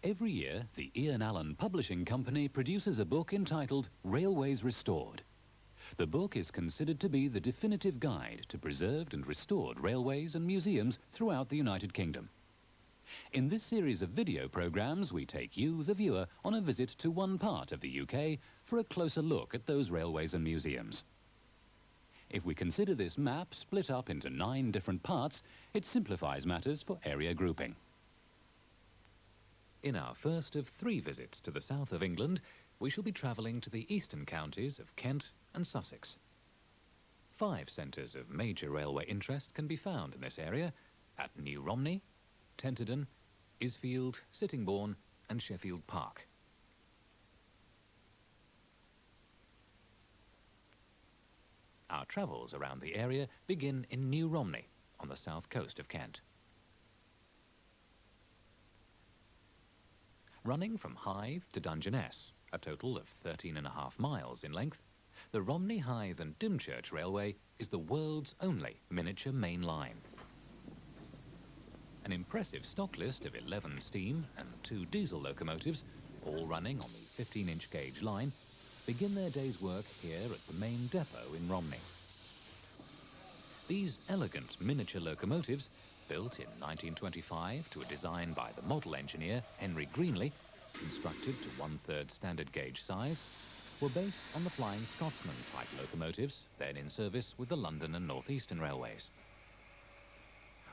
Every year, the Ian Allen Publishing Company produces a book entitled Railways Restored. The book is considered to be the definitive guide to preserved and restored railways and museums throughout the United Kingdom. In this series of video programmes, we take you, the viewer, on a visit to one part of the UK for a closer look at those railways and museums. If we consider this map split up into 9 different parts, it simplifies matters for area grouping. In our first of 3 visits to the south of England, we shall be travelling to the eastern counties of Kent and Sussex. 5 centres of major railway interest can be found in this area at New Romney, Tenterden, Isfield, Sittingbourne and Sheffield Park. Our travels around the area begin in New Romney on the south coast of Kent. Running from Hythe to Dungeness, a total of 13.5 miles in length, the Romney, Hythe and Dymchurch Railway is the world's only miniature main line. An impressive stock list of 11 steam and 2 diesel locomotives, all running on the 15-inch gauge line, begin their day's work here at the main depot in Romney. These elegant miniature locomotives, built in 1925 to a design by the model engineer Henry Greenley, constructed to 1/3 standard gauge size, were based on the Flying Scotsman type locomotives then in service with the London and North Eastern Railways.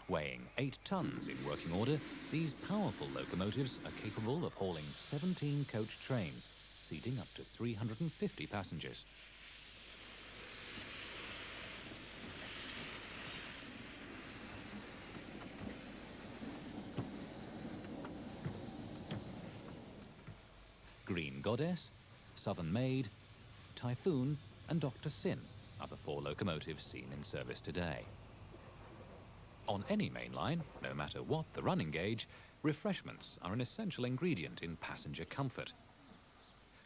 Weighing 8 tons in working order, these powerful locomotives are capable of hauling 17 coach trains, seating up to 350 passengers. Green Goddess, Southern Maid, Typhoon and Dr. Sin are the 4 locomotives seen in service today. On any main line, no matter what the running gauge, refreshments are an essential ingredient in passenger comfort.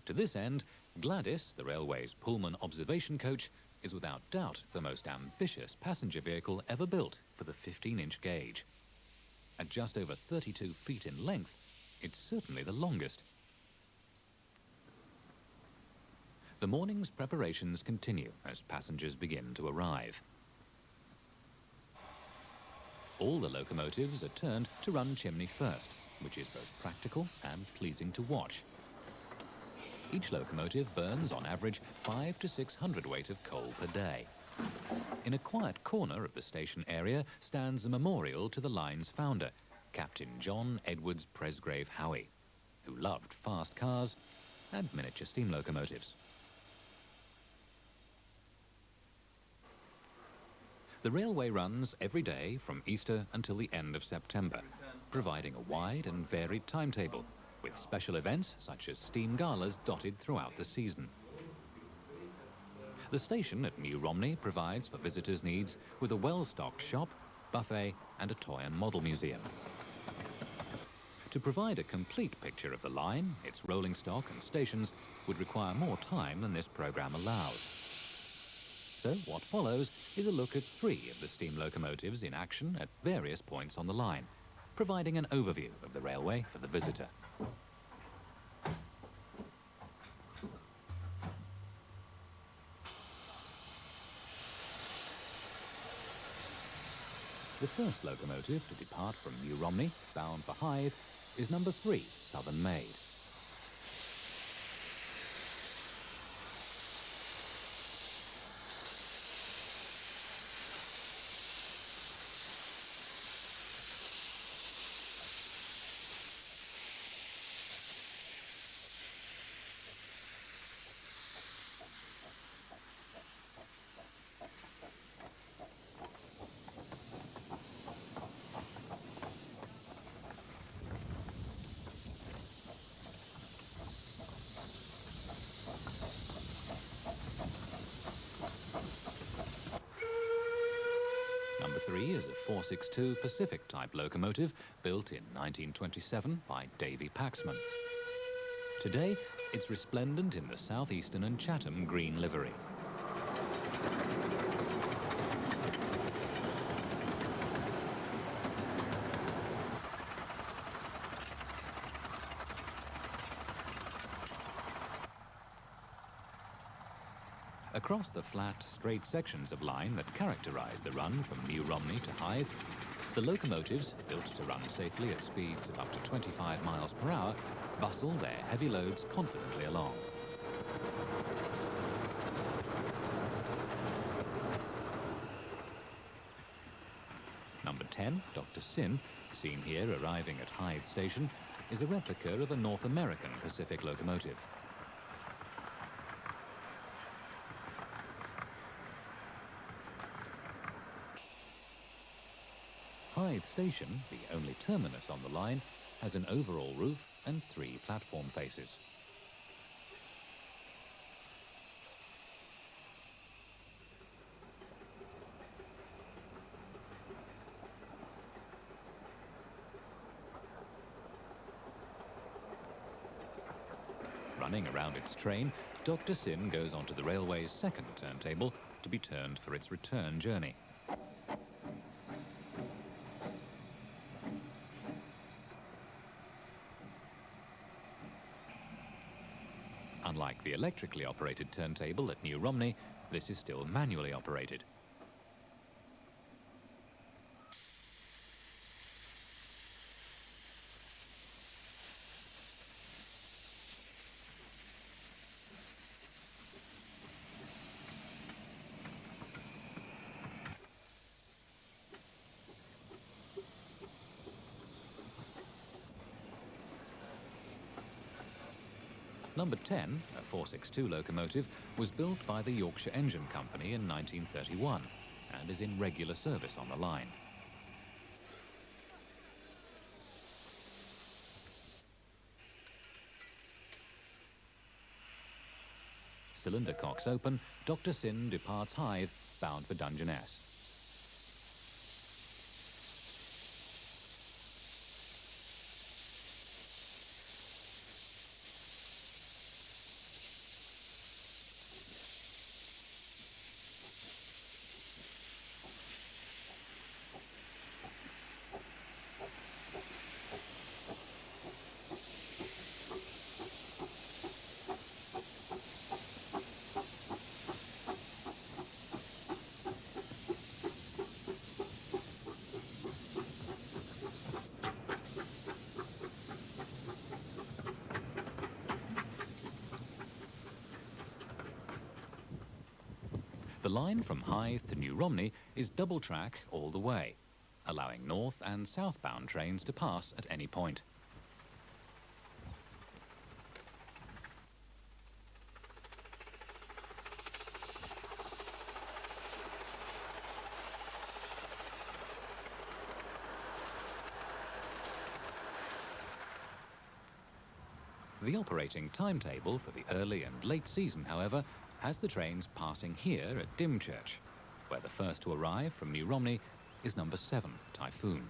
To this end, Gladys, the railway's Pullman observation coach, is without doubt the most ambitious passenger vehicle ever built for the 15-inch gauge. At just over 32 feet in length, it's certainly the longest. The morning's preparations continue as passengers begin to arrive. All the locomotives are turned to run chimney first, which is both practical and pleasing to watch. Each locomotive burns on average 500 to 600 hundredweight of coal per day. In a quiet corner of the station area stands a memorial to the line's founder, Captain John Edwards Presgrave Howie, who loved fast cars and miniature steam locomotives. The railway runs every day from Easter until the end of September, providing a wide and varied timetable, with special events such as steam galas dotted throughout the season. The station at New Romney provides for visitors' needs with a well-stocked shop, buffet and a toy and model museum. To provide a complete picture of the line, its rolling stock and stations would require more time than this programme allows. So what follows is a look at 3 of the steam locomotives in action at various points on the line, providing an overview of the railway for the visitor. The first locomotive to depart from New Romney, bound for Hythe, is number 3, Southern Maid. is a 462 Pacific-type locomotive built in 1927 by Davy Paxman. Today, it's resplendent in the Southeastern and Chatham green livery. Across the flat, straight sections of line that characterise the run from New Romney to Hythe, the locomotives, built to run safely at speeds of up to 25 miles per hour, bustle their heavy loads confidently along. Number 10, Dr. Sin, seen here arriving at Hythe Station, is a replica of a North American Pacific locomotive. Hythe Station, the only terminus on the line, has an overall roof and 3 platform faces. Running around its train, Dr. Sin goes onto the railway's second turntable to be turned for its return journey. Unlike the electrically operated turntable at New Romney, this is still manually operated. Number 10, a 462 locomotive, was built by the Yorkshire Engine Company in 1931 and is in regular service on the line. Cylinder cocks open, Dr. Sin departs Hythe, bound for Dungeness. The line from Hythe to New Romney is double track all the way, allowing north and southbound trains to pass at any point. The operating timetable for the early and late season, however, has the trains passing here at DYMCHURCH, where the first to arrive from New Romney is number 7, Typhoon.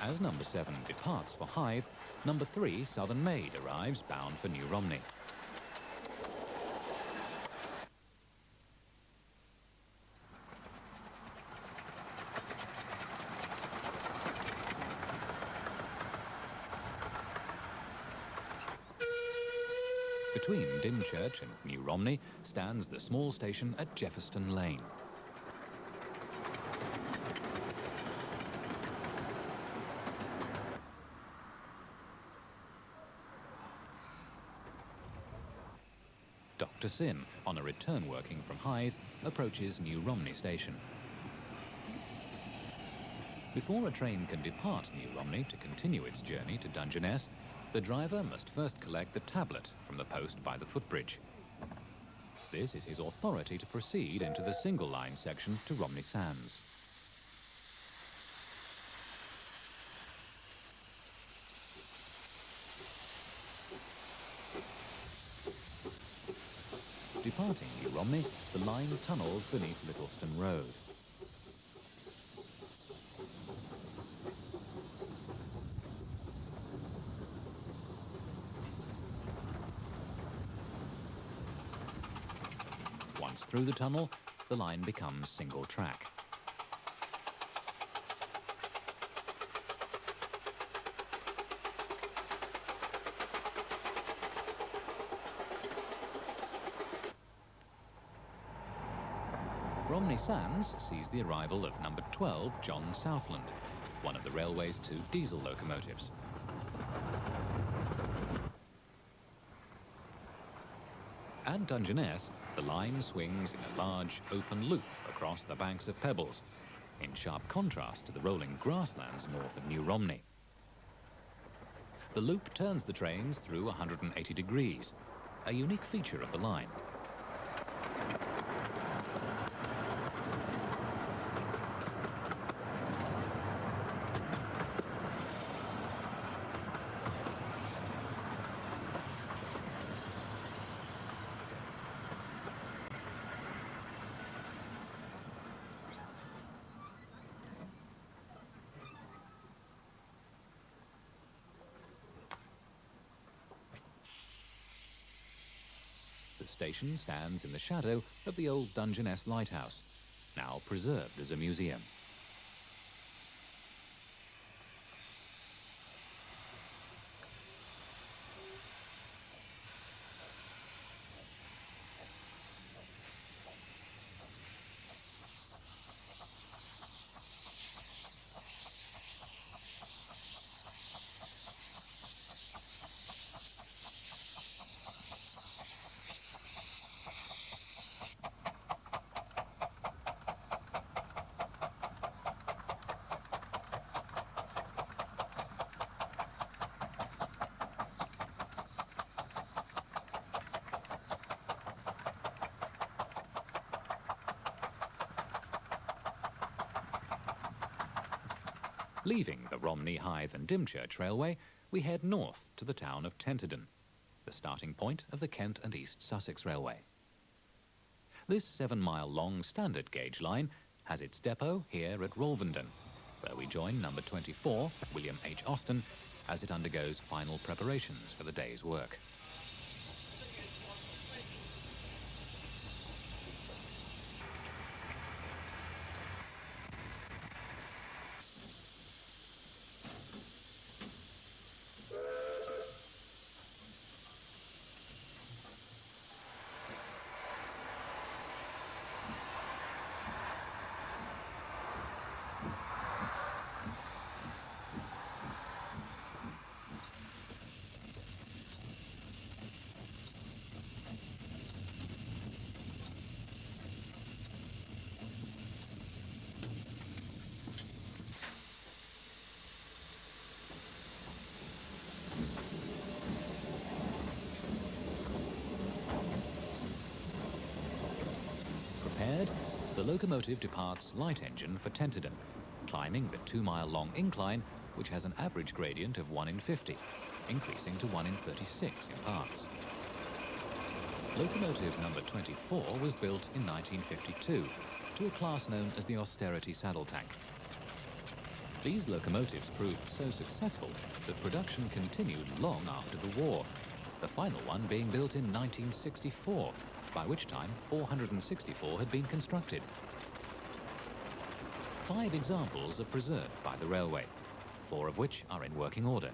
As number 7 departs for Hythe, number 3, Southern Maid, arrives bound for New Romney. Between Dymchurch and New Romney stands the small station at Jefferston Lane. Dr. Sin, on a return working from Hythe, approaches New Romney station. Before a train can depart New Romney to continue its journey to Dungeness, the driver must first collect the tablet from the post by the footbridge. This is his authority to proceed into the single-line section to Romney Sands. Departing New Romney, the line tunnels beneath Littleston Road. Once through the tunnel, the line becomes single track. Romney Sands sees the arrival of number 12 John Southland, one of the railway's 2 diesel locomotives. At Dungeness, the line swings in a large open loop across the banks of pebbles, in sharp contrast to the rolling grasslands north of New Romney. The loop turns the trains through 180 degrees, a unique feature of the line. The station stands in the shadow of the old Dungeness lighthouse, now preserved as a museum. Leaving the Romney, Hythe and Dymchurch Railway, we head north to the town of Tenterden, the starting point of the Kent and East Sussex Railway. This 7-mile-long standard gauge line has its depot here at Ravender, where we join number 24, William H. Austin, as it undergoes final preparations for the day's work. The locomotive departs light engine for Tenterden, climbing the 2-mile-long incline, which has an average gradient of 1 in 50, increasing to 1 in 36 in parts. Locomotive number 24 was built in 1952 to a class known as the austerity saddle tank. These locomotives proved so successful that production continued long after the war, the final one being built in 1964, by which time 464 had been constructed. 5 examples are preserved by the railway, 4 of which are in working order.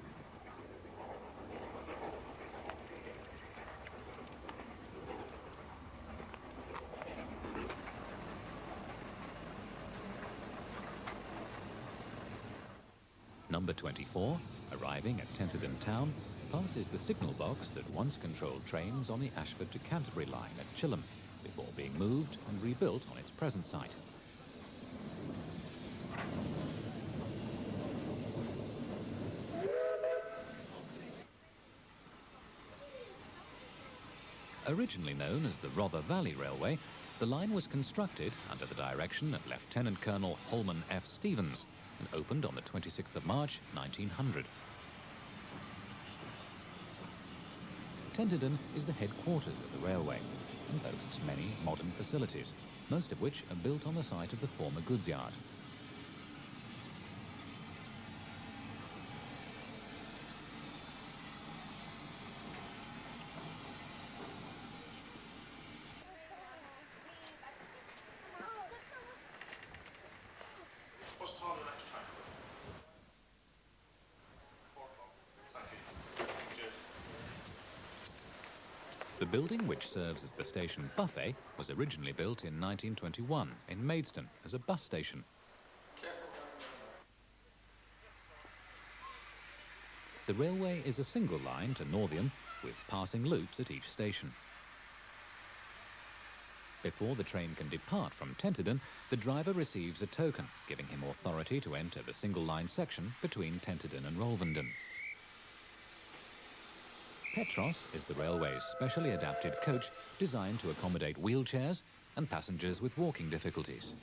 Number 24, arriving at Tenterden town, passes the signal box that once controlled trains on the Ashford to Canterbury line at Chilham, before being moved and rebuilt on its present site. Originally known as the Rother Valley Railway, the line was constructed under the direction of Lieutenant Colonel Holman F. Stevens and opened on the 26th of March 1900. Tenterden is the headquarters of the railway and boasts many modern facilities, most of which are built on the site of the former goods yard. What's the time of the next track? 4 o'clock. Thank you. Cheers. The building, which serves as the station buffet, was originally built in 1921 in Maidstone as a bus station. The railway is a single line to Northiam, with passing loops at each station. Before the train can depart from Tenterden, the driver receives a token, giving him authority to enter the single-line section between Tenterden and Rolvenden. Petros is the railway's specially adapted coach designed to accommodate wheelchairs and passengers with walking difficulties.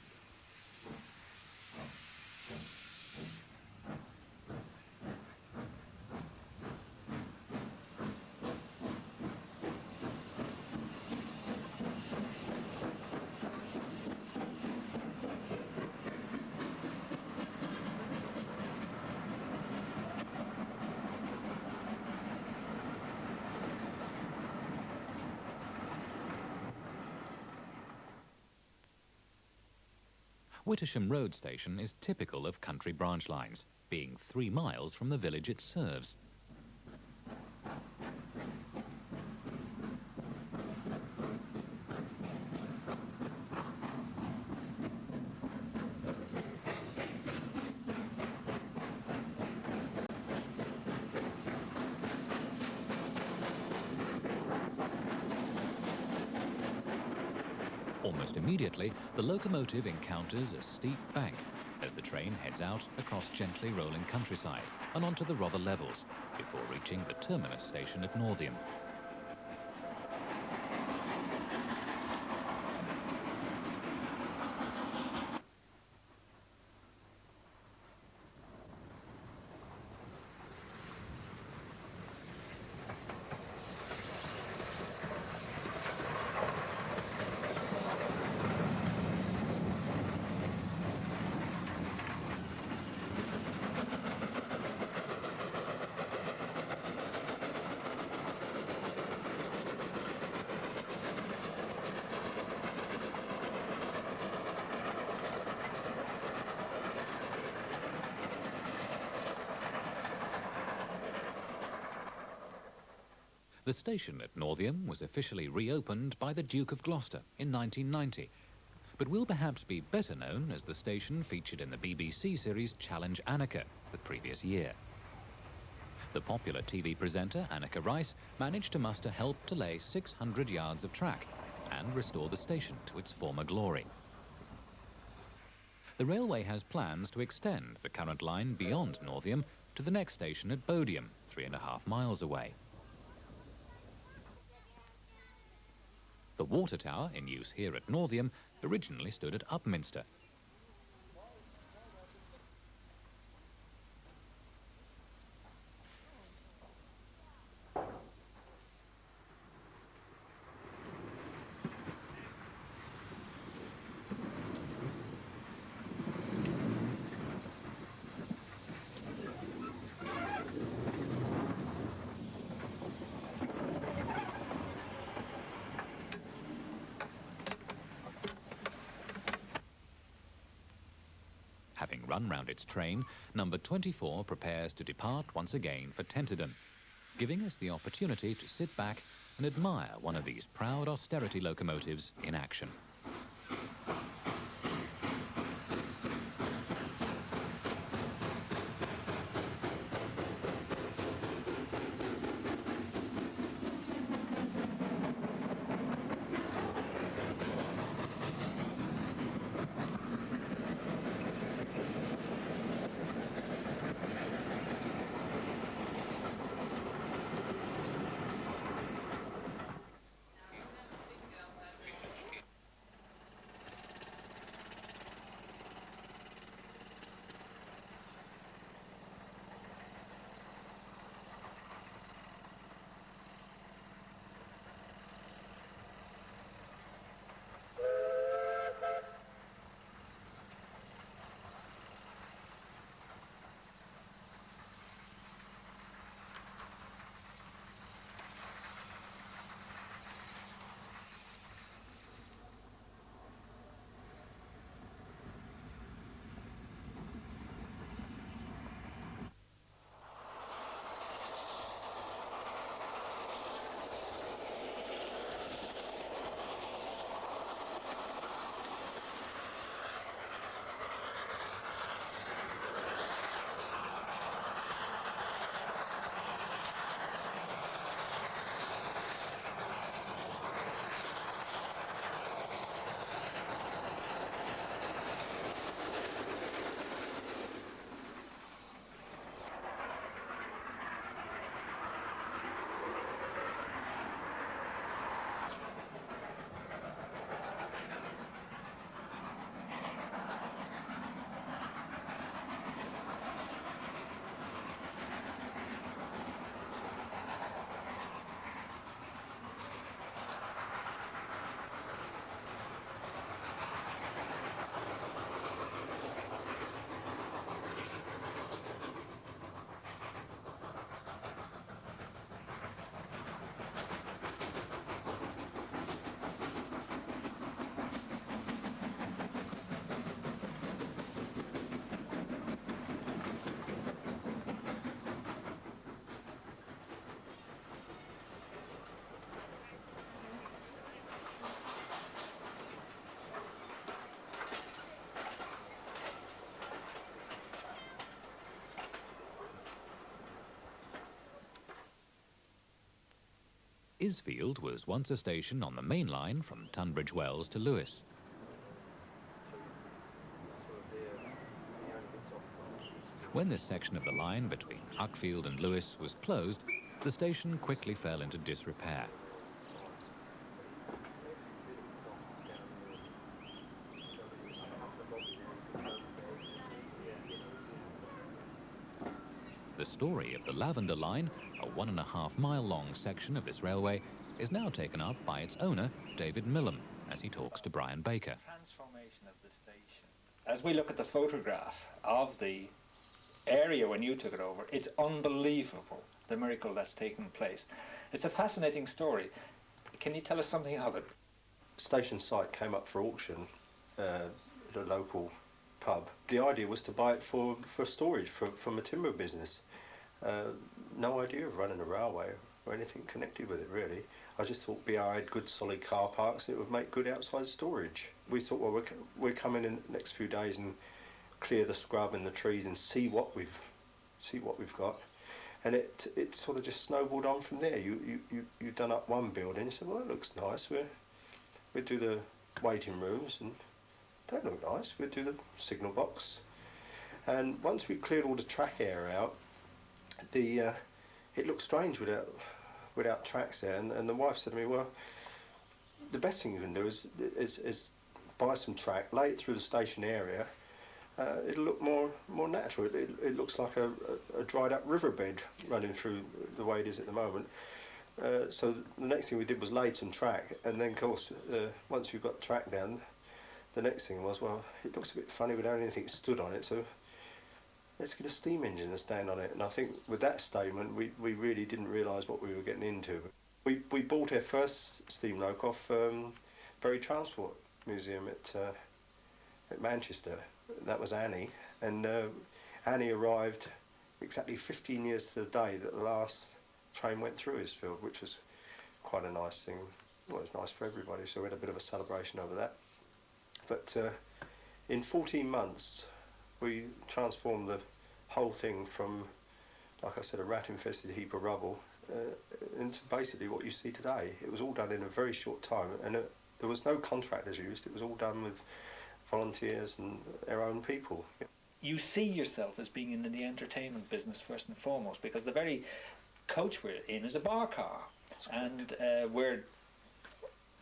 Wittersham Road Station is typical of country branch lines, being 3 miles from the village it serves. Almost immediately, the locomotive encounters a steep bank as the train heads out across gently rolling countryside and onto the Rother levels before reaching the terminus station at Northiam. The station at Northiam was officially reopened by the Duke of Gloucester in 1990, but will perhaps be better known as the station featured in the BBC series Challenge Anneka the previous year. The popular TV presenter Anneka Rice managed to muster help to lay 600 yards of track and restore the station to its former glory. The railway has plans to extend the current line beyond Northiam to the next station at Bodiam, 3.5 miles away. The water tower, in use here at Northiam, originally stood at Upminster. Having run round its train, number 24 prepares to depart once again for Tenterden, giving us the opportunity to sit back and admire one of these proud austerity locomotives in action. Isfield was once a station on the main line from Tunbridge Wells to Lewes. When this section of the line between Uckfield and Lewes was closed, the station quickly fell into disrepair. The story of the Lavender line, a 1.5 mile long section of this railway, is now taken up by its owner, David Millam, as he talks to Brian Baker. Transformation of the station. As we look at the photograph of the area when you took it over, it's unbelievable, the miracle that's taken place. It's a fascinating story. Can you tell us something of it? Station site came up for auction at a local pub. The idea was to buy it for storage from a timber business. No idea of running a railway or anything connected with it, really. I just thought BR had good solid car parks and it would make good outside storage. We thought, well, we're coming in the next few days and clear the scrub and the trees and see what we've got. And it sort of just snowballed on from there. You've done up one building, you said, well, that looks nice. We'll do the waiting rooms and that looked nice. We'll do the signal box. And once we cleared all the track area out, it looked strange without tracks there. And the wife said to me, well, the best thing you can do is buy some track, lay it through the station area. It'll look more natural. It looks like a dried up riverbed running through the way it is at the moment. So the next thing we did was lay some track, and then of course once you've got track down, the next thing was, well, it looks a bit funny without anything stood on it, so let's get a steam engine to stand on it. And I think with that statement we really didn't realise what we were getting into. We bought our first steam loco off Bury Transport Museum at Manchester. That was Annie, and Annie arrived exactly 15 years to the day that the last train went through Isfield, which was quite a nice thing. Well, it was nice for everybody, so we had a bit of a celebration over that. But in 14 months we transformed the whole thing from, like I said, a rat-infested heap of rubble into basically what you see today. It was all done in a very short time, and there was no contractors used. It was all done with volunteers and our own people. You see yourself as being in the entertainment business first and foremost, because the very coach we're in is a bar car. And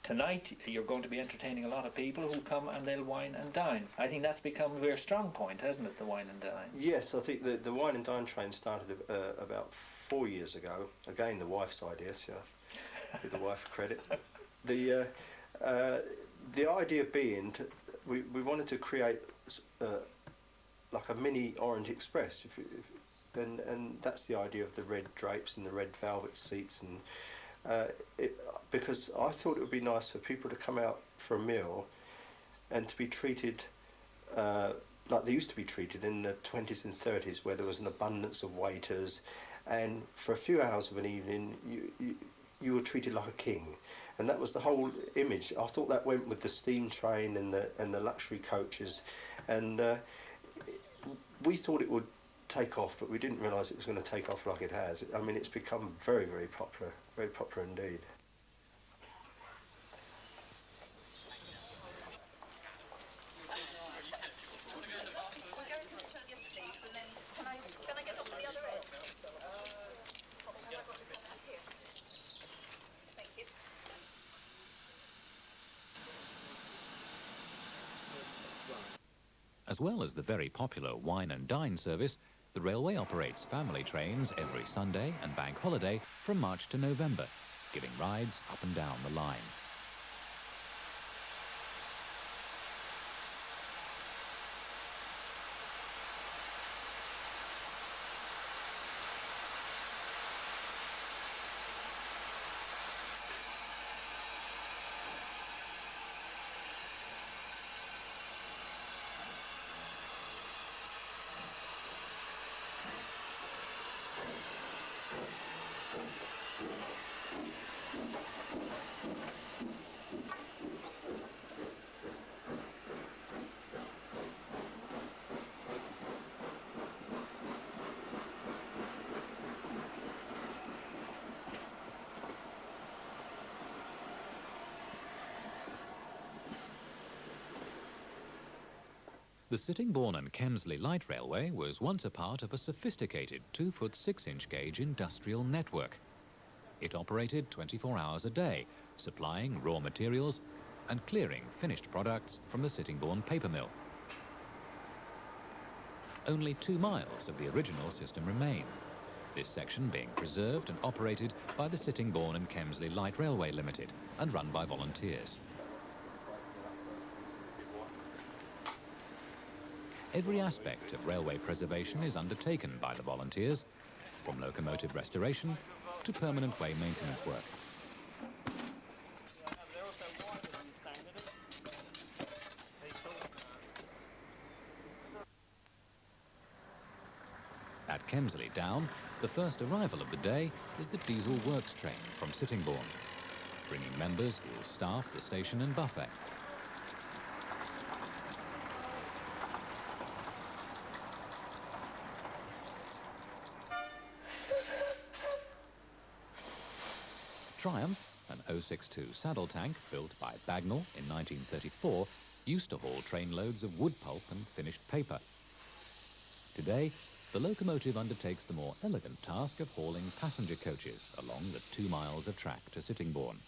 tonight you're going to be entertaining a lot of people who come and they'll wine and dine. I think that's become a very strong point, hasn't it, the wine and dine? Yes, I think the wine and dine train started about 4 years ago. Again, the wife's idea, so give the wife credit. The idea being we wanted to create like a mini Orient Express, and that's the idea of the red drapes and the red velvet seats, and because I thought it would be nice for people to come out for a meal and to be treated like they used to be treated in the 20s and 30s, where there was an abundance of waiters, and for a few hours of an evening you were treated like a king. And that was the whole image. I thought that went with the steam train and the luxury coaches, and we thought it would take off, but we didn't realise it was going to take off like it has. I mean, it's become very, very popular indeed. As well as the very popular wine and dine service, the railway operates family trains every Sunday and bank holiday from March to November, giving rides up and down the line. The Sittingbourne and Kemsley Light Railway was once a part of a sophisticated 2-foot 6-inch gauge industrial network. It operated 24 hours a day, supplying raw materials and clearing finished products from the Sittingbourne paper mill. Only 2 miles of the original system remain, this section being preserved and operated by the Sittingbourne and Kemsley Light Railway Limited and run by volunteers. Every aspect of railway preservation is undertaken by the volunteers, from locomotive restoration to permanent way maintenance work. At Kemsley Down, the first arrival of the day is the diesel works train from Sittingbourne, bringing members who will staff the station and buffet. Triumph, an 062 saddle tank built by Bagnall in 1934, used to haul trainloads of wood pulp and finished paper. Today, the locomotive undertakes the more elegant task of hauling passenger coaches along the 2 miles of track to Sittingbourne.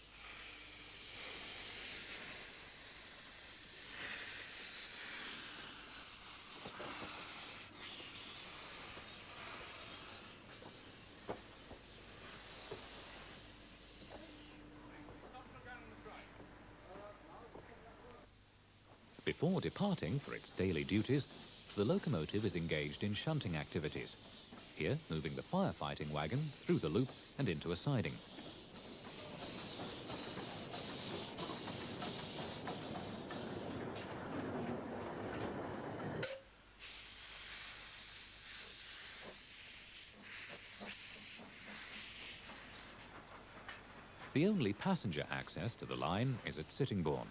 Before departing for its daily duties, the locomotive is engaged in shunting activities, here moving the firefighting wagon through the loop and into a siding. The only passenger access to the line is at Sittingbourne,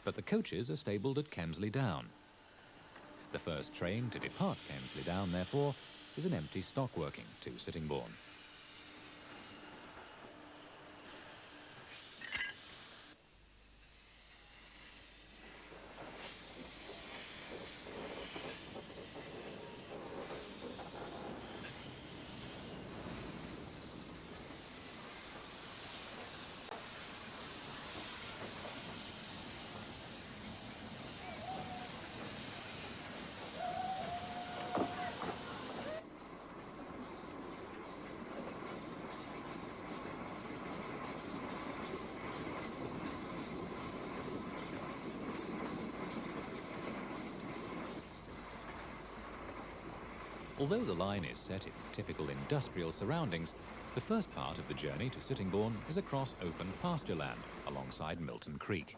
but the coaches are stabled at Kemsley Down. The first train to depart Kemsley Down, therefore, is an empty stock working to Sittingbourne. Although the line is set in typical industrial surroundings, the first part of the journey to Sittingbourne is across open pasture land alongside Milton Creek.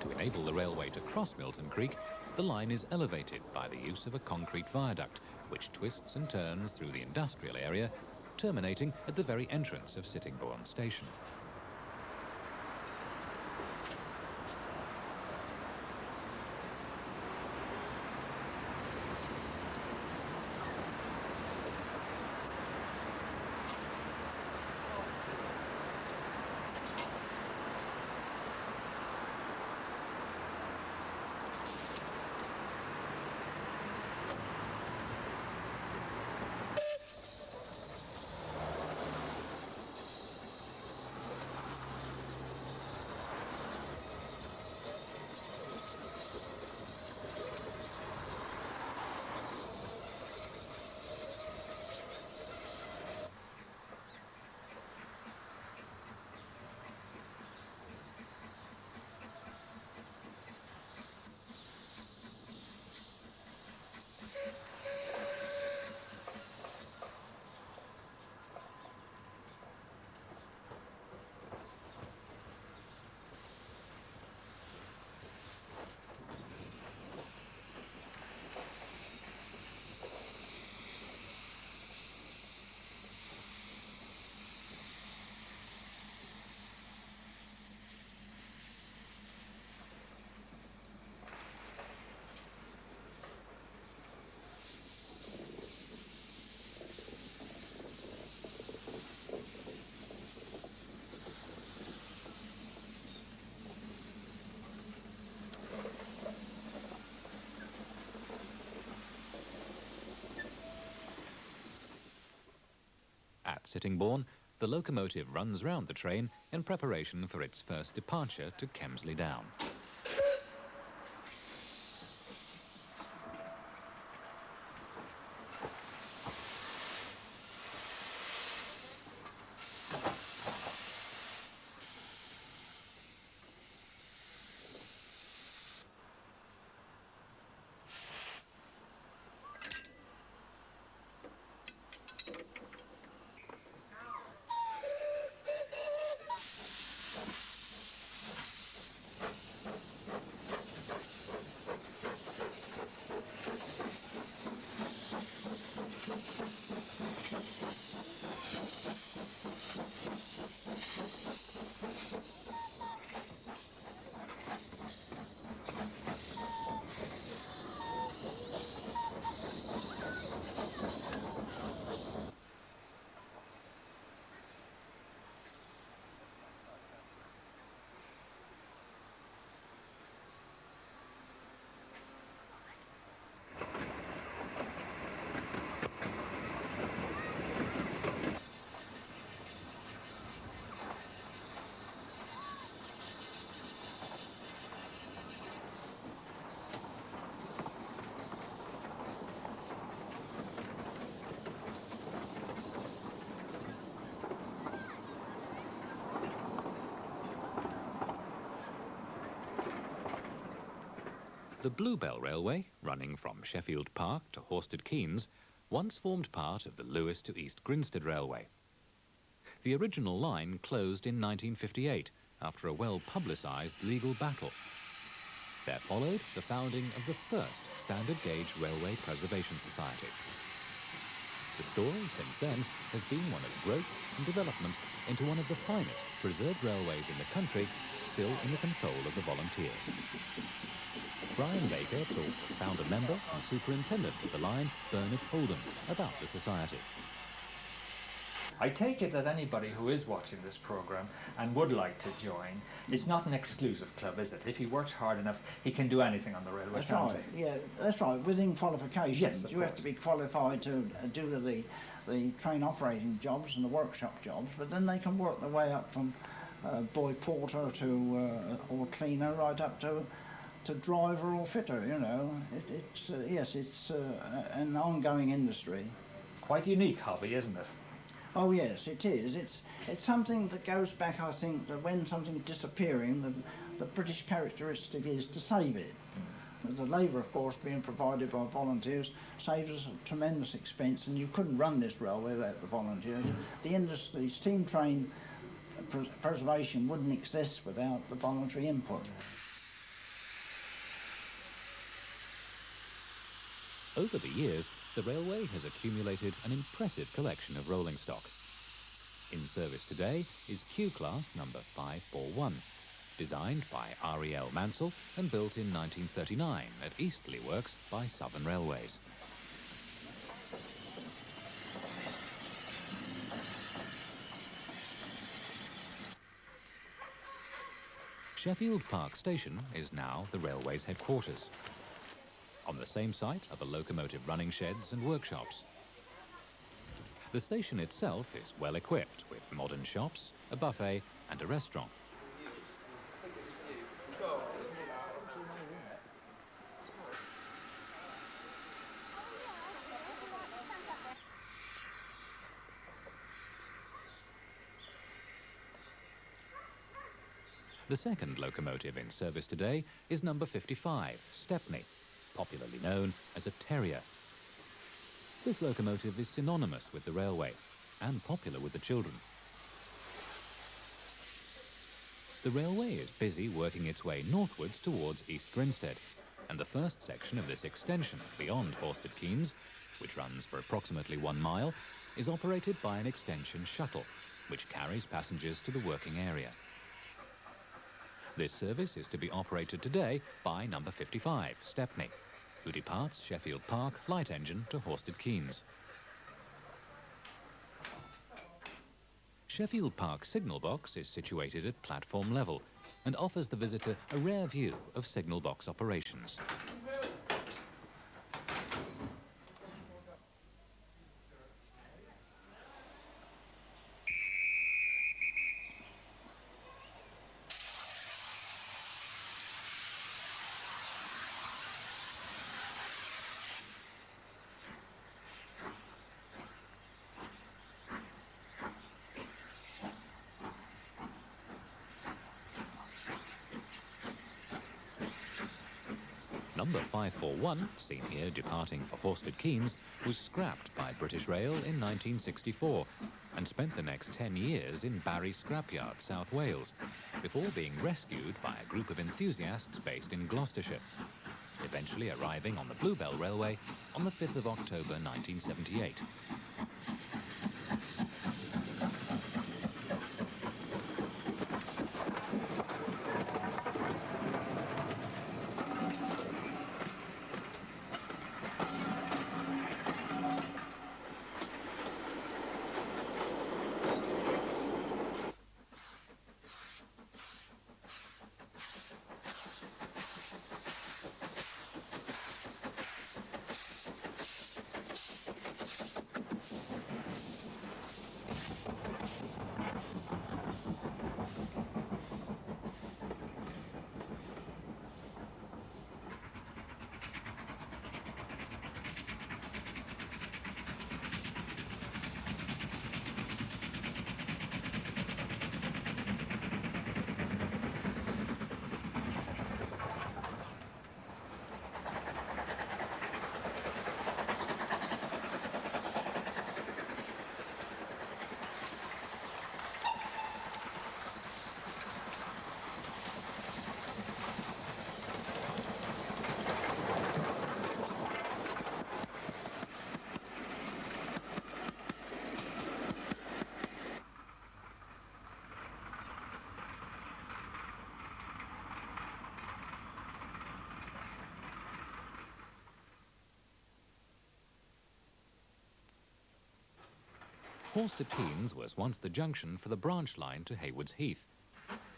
To enable the railway to cross Milton Creek, the line is elevated by the use of a concrete viaduct, which twists and turns through the industrial area, terminating at the very entrance of Sittingbourne Station. At Sittingbourne, the locomotive runs round the train in preparation for its first departure to Kemsley Down. The Bluebell Railway, running from Sheffield Park to Horsted Keynes, once formed part of the Lewes to East Grinstead Railway. The original line closed in 1958 after a well-publicised legal battle. There followed the founding of the first standard gauge Railway Preservation Society. The story since then has been one of growth and development into one of the finest preserved railways in the country, still in the control of the volunteers. Brian Baker talked to founder member and superintendent of the line, Bernard Oldham, about the society. I take it that anybody who is watching this programme and would like to join, it's not an exclusive club, is it? If he works hard enough, he can do anything on the railway. That's right, yeah, that's right. Within qualifications, yes, you have to be qualified to do the train operating jobs and the workshop jobs, but then they can work their way up from boy porter to or cleaner right up to driver or fitter, you know. It's an ongoing industry. Quite a unique hobby, isn't it? Oh yes, it is. It's something that goes back, I think, that when something's disappearing, the British characteristic is to save it. The labour, of course, being provided by volunteers, saves us a tremendous expense, and you couldn't run this railway without the volunteers. The industry, steam train preservation wouldn't exist without the voluntary input. Over the years, the railway has accumulated an impressive collection of rolling stock. In service today is Q-Class number 541, designed by R.E.L. Mansell and built in 1939 at Eastleigh Works by Southern Railways. Sheffield Park Station is now the railway's headquarters. On the same site are the locomotive running sheds and workshops. The station itself is well equipped with modern shops, a buffet and a restaurant. The second locomotive in service today is number 55, Stepney, popularly known as a terrier. This locomotive is synonymous with the railway and popular with the children. The railway is busy working its way northwards towards East Grinstead, and the first section of this extension beyond Horsted Keynes, which runs for approximately 1 mile, is operated by an extension shuttle, which carries passengers to the working area. This service is to be operated today by number 55, Stepney, who departs Sheffield Park light engine to Horsted Keynes. Sheffield Park signal box is situated at platform level and offers the visitor a rare view of signal box operations. Number 541, seen here departing for Horsted Keynes, was scrapped by British Rail in 1964 and spent the next 10 years in Barry Scrapyard, South Wales, before being rescued by a group of enthusiasts based in Gloucestershire, eventually arriving on the Bluebell Railway on the 5th of October 1978. Horsted Keynes was once the junction for the branch line to Haywards Heath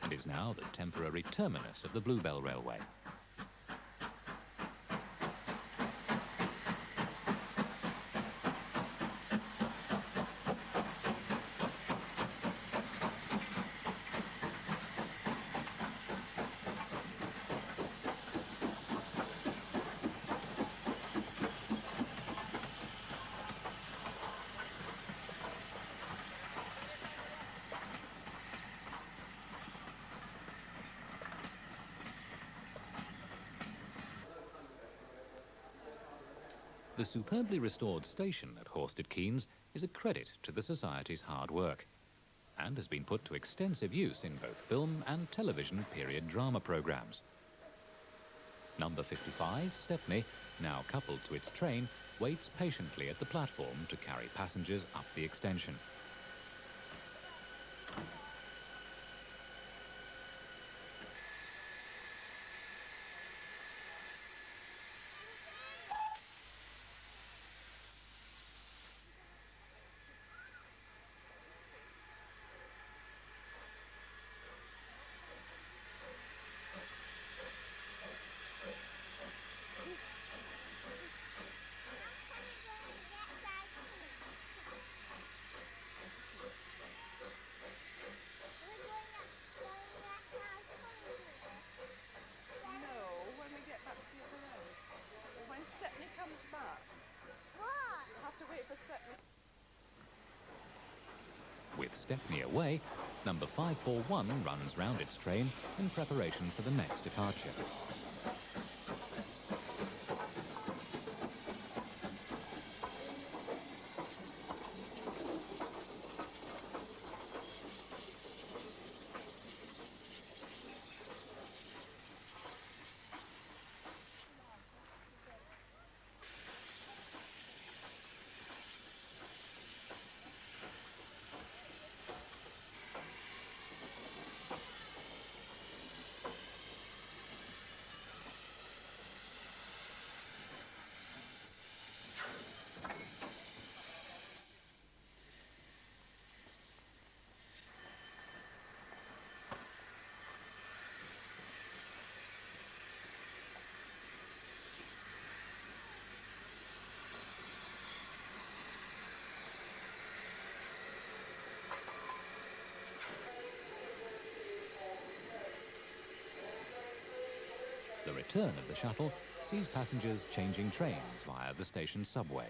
and is now the temporary terminus of the Bluebell Railway. The superbly restored station at Horsted Keynes is a credit to the Society's hard work and has been put to extensive use in both film and television period drama programmes. Number 55, Stepney, now coupled to its train, waits patiently at the platform to carry passengers up the extension. With Stepney away, number 541 runs round its train in preparation for the next departure. The return of the shuttle sees passengers changing trains via the station subway.